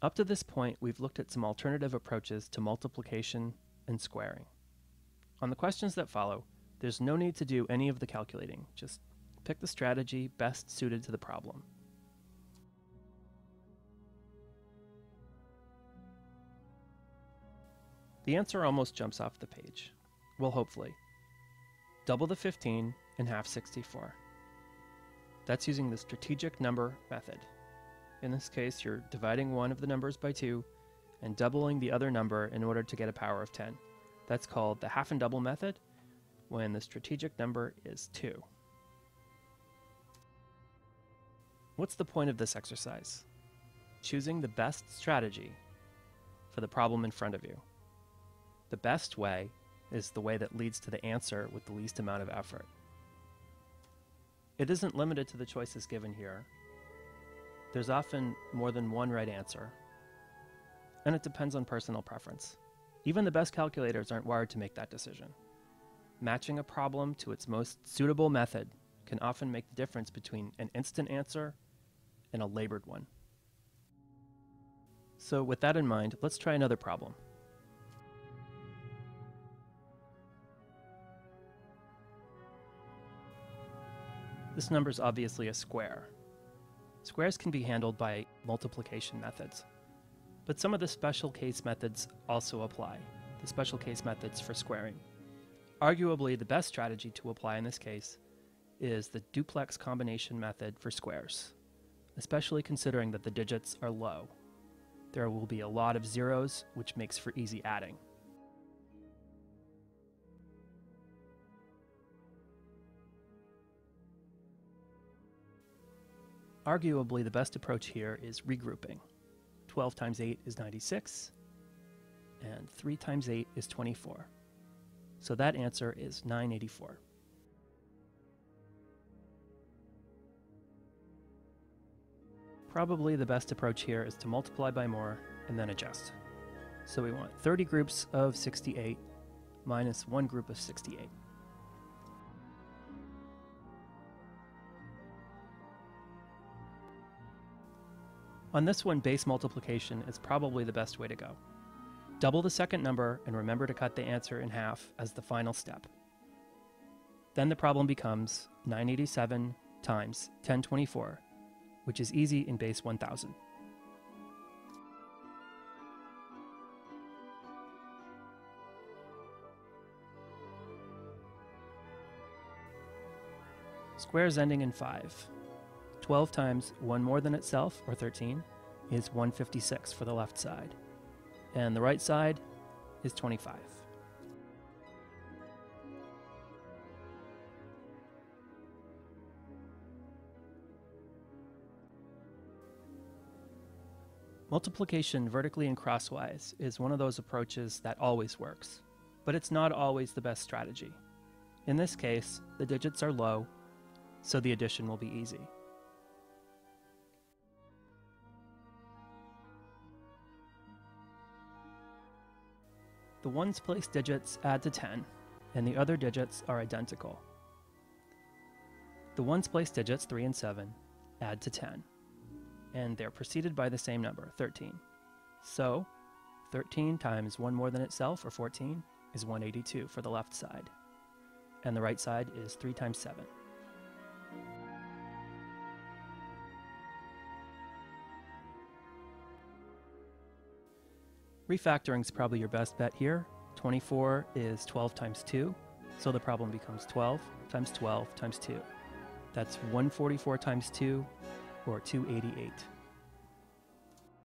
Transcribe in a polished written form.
Up to this point, we've looked at some alternative approaches to multiplication and squaring. On the questions that follow, there's no need to do any of the calculating. Just pick the strategy best suited to the problem. The answer almost jumps off the page. Well, hopefully. Double the 15 and half 64. That's using the strategic number method. In this case, you're dividing one of the numbers by 2 and doubling the other number in order to get a power of 10. That's called the half and double method when the strategic number is 2. What's the point of this exercise? Choosing the best strategy for the problem in front of you. The best way is the way that leads to the answer with the least amount of effort. It isn't limited to the choices given here. There's often more than one right answer, and it depends on personal preference. Even the best calculators aren't wired to make that decision. Matching a problem to its most suitable method can often make the difference between an instant answer and a labored one. So with that in mind, let's try another problem. This number is obviously a square. Squares can be handled by multiplication methods, but some of the special case methods also apply, the special case methods for squaring. Arguably, the best strategy to apply in this case is the duplex combination method for squares, especially considering that the digits are low. There will be a lot of zeros, which makes for easy adding. Arguably, the best approach here is regrouping. 12 times 8 is 96, and 3 times 8 is 24. So that answer is 984. Probably the best approach here is to multiply by more and then adjust. So we want 30 groups of 68 minus 1 group of 68. On this one, base multiplication is probably the best way to go. Double the second number and remember to cut the answer in half as the final step. Then the problem becomes 987 times 1024, which is easy in base 1000. Squares ending in 5. 12 times 1 more than itself, or 13, is 156 for the left side. And the right side is 25. Multiplication vertically and crosswise is one of those approaches that always works, but it's not always the best strategy. In this case, the digits are low, so the addition will be easy. The ones place digits add to 10, and the other digits are identical. The ones place digits 3 and 7 add to 10, and they're preceded by the same number, 13. So, 13 times 1 more than itself, or 14, is 182 for the left side, and the right side is 3 times 7. Refactoring is probably your best bet here. 24 is 12 times 2, so the problem becomes 12 times 12 times 2. That's 144 times 2, or 288.